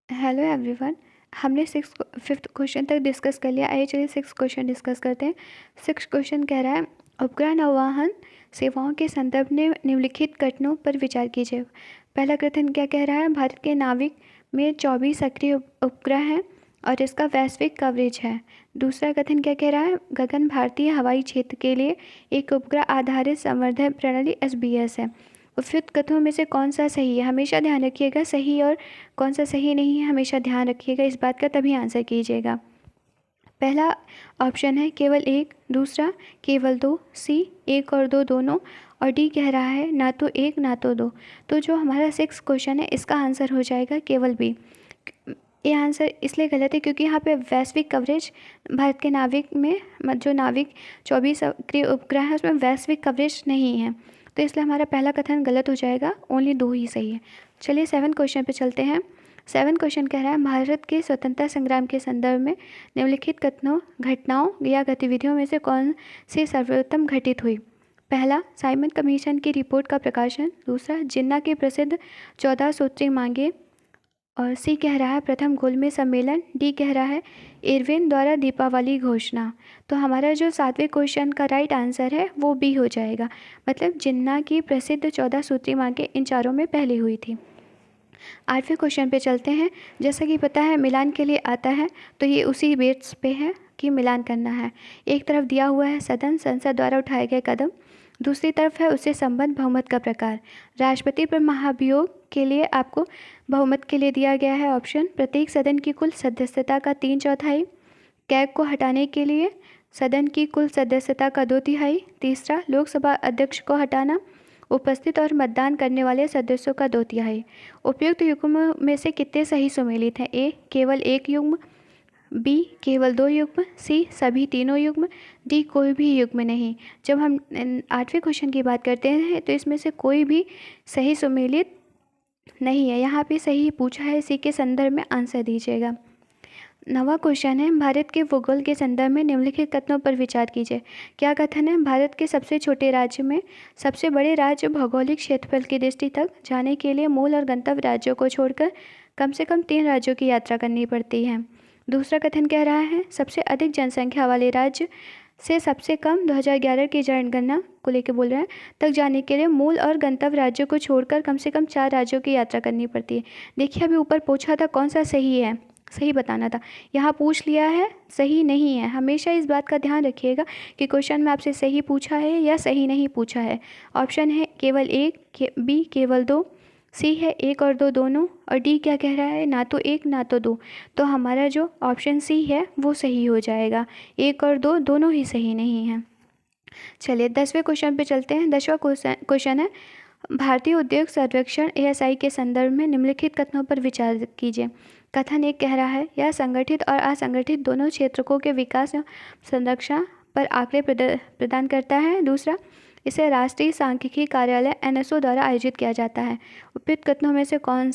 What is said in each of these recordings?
Hello everyone. हमने fifth question तक discuss कर लिया। आइए चलिए सिक्स क्वेश्चन डिस्कस करते हैं। सिक्स क्वेश्चन कह रहा है उपग्रह नौवहन सेवाओं के संदर्भ में निम्नलिखित कथनों पर विचार कीजिए। पहला कथन क्या कह रहा है, भारत के नाविक में 24 सक्रिय उपग्रह हैं और इसका वैश्विक कवरेज है। दूसरा कथन क्या कह रहा है, गगन भारतीय हवाई क्षेत्र के लिए एक उपग्रह आधारित संवर्धन प्रणाली SBS है। उपयुक्त कथनों में से कौन सा सही है, हमेशा ध्यान रखिएगा। सही और कौन सा सही नहीं है हमेशा ध्यान रखिएगा इस बात का, तभी आंसर कीजिएगा। पहला ऑप्शन है केवल एक, दूसरा केवल दो, सी एक और दो दोनों, और डी कह रहा है ना तो एक ना तो दो। तो जो हमारा सिक्स क्वेश्चन है इसका आंसर हो जाएगा केवल बी। ये आंसर इसलिए गलत है क्योंकि यहाँ पे वैश्विक कवरेज भारत के नाविक में जो नाविक 24 सक्रिय उपग्रह है उसमें वैश्विक कवरेज नहीं है, तो इसलिए हमारा पहला कथन गलत हो जाएगा। ओनली दो ही सही है। चलिए 7 क्वेश्चन पे चलते हैं। 7 क्वेश्चन कह रहा है भारत के स्वतंत्रता संग्राम के संदर्भ में निम्नलिखित कथनों घटनाओं या गतिविधियों में से कौन सी सर्वोत्तम घटित हुई। पहला, साइमन कमीशन की रिपोर्ट का प्रकाशन। दूसरा, जिन्ना की प्रसिद्ध 14 सूत्री मांगे। और सी कह रहा है प्रथम गोलमेज सम्मेलन। डी कह रहा है इरविन द्वारा दीपावली घोषणा। तो हमारा जो 7वें क्वेश्चन का राइट आंसर है वो बी हो जाएगा, मतलब जिन्ना की प्रसिद्ध 14 सूत्री मांगे इन चारों में पहले हुई थी। 8वें क्वेश्चन पे चलते हैं। जैसा कि पता है मिलान के लिए आता है तो ये उसी बेट्स पे है कि मिलान करना है। एक तरफ दिया हुआ है सदन संसद द्वारा उठाए गए कदम, दूसरी तरफ है उससे संबद्ध बहुमत का प्रकार। राष्ट्रपति पर महाभियोग के लिए आपको बहुमत के लिए दिया गया है ऑप्शन, प्रत्येक सदन की कुल सदस्यता का 3/4, कैग को हटाने के लिए सदन की कुल सदस्यता का 2/3, तीसरा लोकसभा अध्यक्ष को हटाना, उपस्थित और मतदान करने वाले सदस्यों का 2/3। उपयुक्त युग्म में से कितने सही सुमेलित हैं। ए केवल एक युग्म, बी केवल 2 युग्म, सी सभी तीनों युग्म, डी कोई भी युग्म नहीं। जब हम 8वें क्वेश्चन की बात करते हैं तो इसमें से कोई भी सही सुमेलित नहीं है। यहाँ पे सही पूछा है, इसी के संदर्भ में आंसर दीजिएगा। 9वां क्वेश्चन है भारत के भूगोल के संदर्भ में निम्नलिखित कथनों पर विचार कीजिए। क्या कथन है, भारत के सबसे छोटे राज्य में सबसे बड़े राज्य भौगोलिक क्षेत्रफल की दृष्टि तक जाने के लिए मूल और गंतव्य राज्यों को छोड़कर कम से कम 3 राज्यों की यात्रा करनी पड़ती है। दूसरा कथन कह रहा है सबसे अधिक जनसंख्या वाले राज्य से सबसे कम 2011 की जनगणना को लेकर बोल रहे हैं तक जाने के लिए मूल और गंतव्य राज्यों को छोड़कर कम से कम 4 राज्यों की यात्रा करनी पड़ती है। देखिए अभी ऊपर पूछा था कौन सा सही है, सही बताना था, यहाँ पूछ लिया है सही नहीं है। हमेशा इस बात का ध्यान रखिएगा कि क्वेश्चन में आपसे सही पूछा है या सही नहीं पूछा है। ऑप्शन है केवल एक, बी केवल 2, सी है एक और दो दोनों, और डी क्या कह रहा है ना तो एक ना तो दो। तो हमारा जो ऑप्शन सी है वो सही हो जाएगा, एक और दो दोनों ही सही नहीं हैं। चलिए 10वें क्वेश्चन पे चलते हैं। 10वां क्वेश्चन है भारतीय उद्योग सर्वेक्षण ASI के संदर्भ में निम्नलिखित कथनों पर विचार कीजिए। कथन एक कह रहा है यह संगठित और असंगठित दोनों क्षेत्रों के विकास एवं संरक्षण पर आंकड़े प्रदान करता है। दूसरा, इसे राष्ट्रीय सांख्यिकी कार्यालय NSO द्वारा आयोजित किया जाता है। उपयुक्त कथनों में से कौन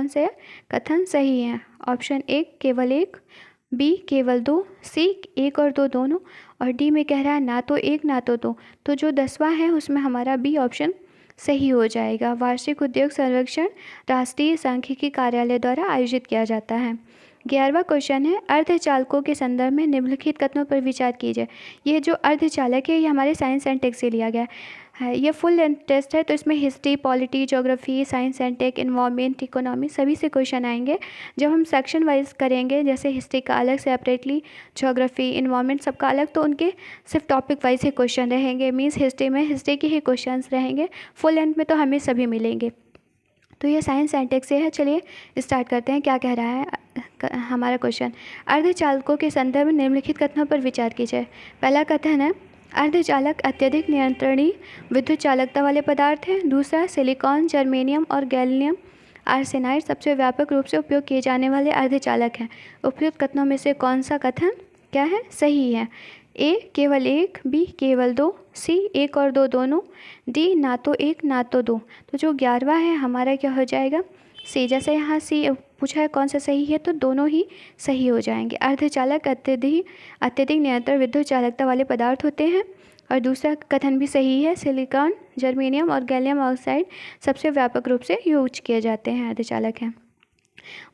से कथन सही है। ऑप्शन एक केवल एक, बी केवल 2, सी एक और दो दोनों, और डी में कह रहा है ना तो एक ना तो दो। तो जो 10वां है उसमें हमारा बी ऑप्शन सही हो जाएगा। वार्षिक उद्योग सर्वेक्षण राष्ट्रीय सांख्यिकी कार्यालय द्वारा आयोजित किया जाता है। 11वां क्वेश्चन है अर्धचालकों के संदर्भ में निम्नलिखित कथनों पर विचार कीजिए। ये जो अर्धचालक है ये हमारे साइंस एंड टेक से लिया गया है। ये फुल लेंथ टेस्ट है तो इसमें history, polity, geography, science and tech, environment, economy सभी से क्वेश्चन आएंगे। जब हम सेक्शन वाइज करेंगे जैसे हिस्ट्री का अलग सेपरेटली, ज्योग्राफी, इन्वायरमेंट सबका अलग, तो उनके सिर्फ टॉपिक वाइज ही क्वेश्चन रहेंगे। मीन्स हिस्ट्री में हिस्ट्री के ही क्वेश्चन रहेंगे, फुल लेंथ में तो हमें सभी मिलेंगे। तो ये साइंस एंड टेक से है। चलिए स्टार्ट करते हैं। क्या कह रहा है हमारा क्वेश्चन, अर्धचालकों के संदर्भ में निम्नलिखित कथनों पर विचार कीजिए। पहला कथन है अर्धचालक अत्यधिक नियंत्रणीय विद्युत चालकता वाले पदार्थ हैं। दूसरा, सिलिकॉन, जर्मेनियम और गैलियम आर्सेनाइड सबसे व्यापक रूप से उपयोग किए जाने वाले अर्धचालक हैं। उपयुक्त कथनों में से कौन सा कथन क्या है सही है। ए केवल एक, बी केवल 2, सी एक और दो दोनों, डी ना तो एक ना तो दो। तो जो 11वां है हमारा क्या हो जाएगा सी। जैसे यहाँ सी पूछा है कौन सा सही है तो दोनों ही सही हो जाएंगे। अर्धचालक अत्यधिक निरंतर विद्युत चालकता वाले पदार्थ होते हैं। और दूसरा कथन भी सही है, सिलिकॉन, जर्मेनियम और गैलियम ऑक्साइड सबसे व्यापक रूप से यूज किए जाते हैं, अर्धचालक हैं।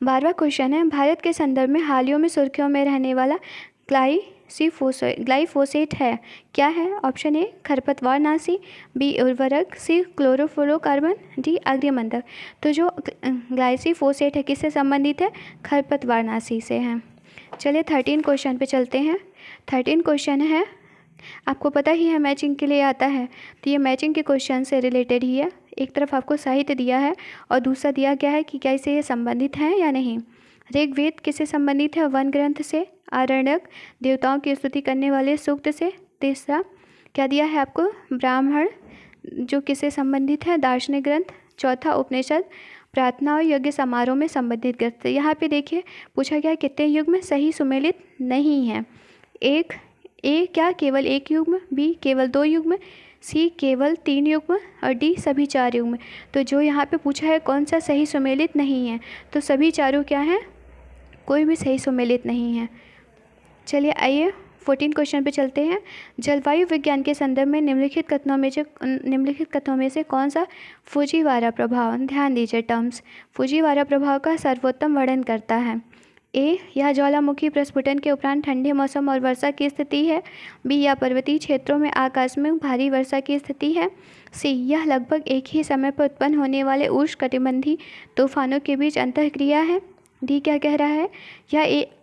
12वां क्वेश्चन है, भारत के संदर्भ में हालियों में सुर्खियों में रहने वाला ग्लाइफोसेट है, क्या है? ऑप्शन ए खरपतवारनाशी, बी उर्वरक, सी क्लोरोफ्लोरोकार्बन, डी अग्निमंधक। तो जो ग्लाइफोसेट है किससे संबंधित है? खरपतवारनाशी से है। चलिए 13 क्वेश्चन पे चलते हैं। 13 क्वेश्चन है, आपको पता ही है मैचिंग के लिए आता है, तो ये मैचिंग के क्वेश्चन से रिलेटेड ही है। एक तरफ आपको साहित्य दिया है और दूसरा दिया गया है कि क्या इससे ये संबंधित हैं या नहीं। ऋग्वेद किससे संबंधित है? वन ग्रंथ से। आरण्यक देवताओं की स्तुति करने वाले सूक्त से। तीसरा क्या दिया है आपको? ब्राह्मण, जो किससे संबंधित है? दार्शनिक ग्रंथ। चौथा उपनिषद, प्रार्थना और यज्ञ समारोह में संबंधित ग्रंथ। यहाँ पे देखिए पूछा गया कितने युग्म सही सुमेलित नहीं है। एक ए क्या केवल एक युग्म, बी केवल 2 युग्म, सी केवल 3 युग्म और डी सभी 4 युग्म। तो जो यहाँ पे पूछा है कौन सा सही सुमेलित नहीं है, तो सभी चारों क्या हैं? कोई भी सही सुमेलित नहीं है। चलिए आइए 14 क्वेश्चन पे चलते हैं। जलवायु विज्ञान के संदर्भ में निम्नलिखित कथनों में से कौन सा फुजीवारा प्रभाव, ध्यान दीजिए टर्म्स, फुजीवारा प्रभाव का सर्वोत्तम वर्णन करता है? ए यह ज्वालामुखी प्रस्फुटन के उपरांत ठंडे मौसम और वर्षा की स्थिति है। बी या पर्वतीय क्षेत्रों में आकाश में भारी वर्षा की स्थिति है। सी यह लगभग एक ही समय पर उत्पन्न होने वाले उष्णकटिबंधीय तूफानों के बीच अंतःक्रिया है। डी क्या कह रहा है?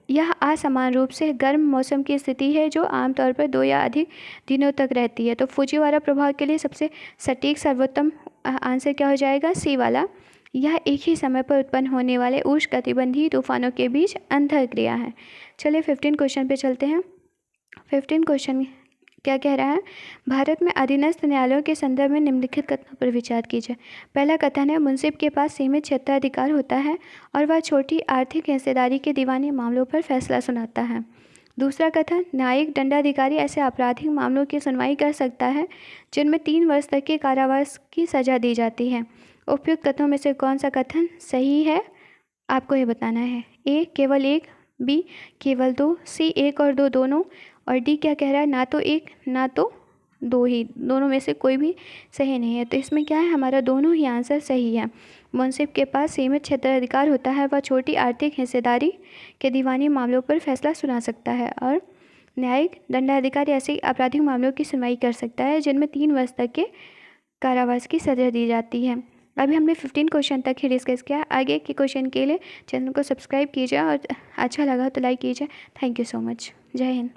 यह असमान रूप से गर्म मौसम की स्थिति है जो आमतौर पर 2 या अधिक दिनों तक रहती है। तो फुजीवारा प्रभाव के लिए सबसे सटीक सर्वोत्तम आंसर क्या हो जाएगा? सी वाला। यह एक ही समय पर उत्पन्न होने वाले उष्णकटिबंधीय तूफानों के बीच अंतःक्रिया है। चलिए 15 क्वेश्चन पे चलते हैं। 15 क्वेश्चन क्या कह रहा है? भारत में अधीनस्थ न्यायालयों के संदर्भ में निम्नलिखित कथनों पर विचार कीजिए। पहला कथन है, मुंसिफ के पास सीमित क्षेत्राधिकार होता है और वह छोटी आर्थिक हिस्सेदारी के दीवानी मामलों पर फैसला सुनाता है। दूसरा कथन, न्यायिक दंडाधिकारी ऐसे आपराधिक मामलों की सुनवाई कर सकता है जिनमें 3 वर्ष तक के कारावास की सजा दी जाती है। उपयुक्त कथनों में से कौन सा कथन सही है, आपको ये बताना है। ए केवल 1, बी केवल 2, सी 1 और 2 दोनों, और डी क्या कह रहा है? ना तो 1 ना तो 2 ही, दोनों में से कोई भी सही नहीं है। तो इसमें क्या है? हमारा दोनों ही आंसर सही है। मुंसिफ के पास सीमित क्षेत्राधिकार होता है, वह छोटी आर्थिक हिस्सेदारी के दीवानी मामलों पर फैसला सुना सकता है, और न्यायिक दंडाधिकारी ऐसे आपराधिक मामलों की सुनवाई कर सकता है जिनमें 3 वर्ष तक के कारावास की सजा दी जाती है। अभी हमने 15 क्वेश्चन तक ही डिस्कस किया। आगे के क्वेश्चन के लिए चैनल को सब्सक्राइब कीजिए और अच्छा लगा तो लाइक कीजिए। Thank you so much. जय हिंद।